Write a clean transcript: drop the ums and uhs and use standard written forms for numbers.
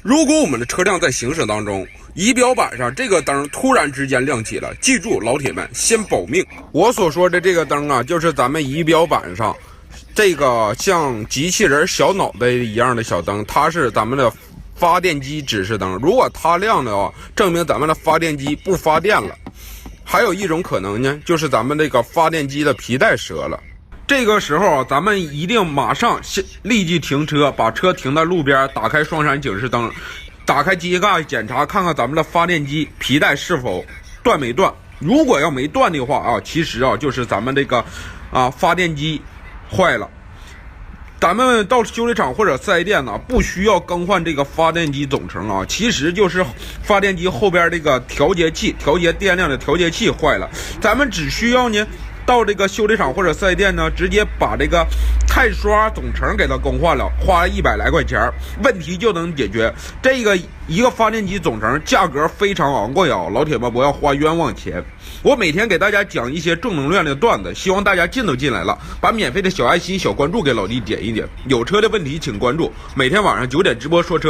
如果我们的车辆在行驶当中，仪表板上这个灯突然之间亮起了，记住老铁们先保命。我所说的这个灯啊，就是咱们仪表板上这个像机器人小脑袋一样的小灯，它是咱们的发电机指示灯。如果它亮的话，证明咱们的发电机不发电了。还有一种可能呢，就是咱们这个发电机的皮带折了。这个时候咱们一定马上立即停车，把车停在路边，打开双闪警示灯，打开机盖检查，看看咱们的发电机皮带是否断没断。如果要没断的话啊，其实啊就是咱们这个发电机坏了。咱们到修理厂或者4S店呢，不需要更换这个发电机总成啊，其实就是发电机后边这个调节器，调节电量的调节器坏了。咱们只需要呢到这个修理厂或者4S店呢，直接把这个碳刷总成给它更换了，花100来块钱，问题就能解决。这个一个发电机总成价格非常昂贵啊，老铁们不要花冤枉钱。我每天给大家讲一些正能量的段子，希望大家进都进来了，把免费的小爱心、小关注给老弟点一点。有车的问题请关注，每天晚上9点直播说车。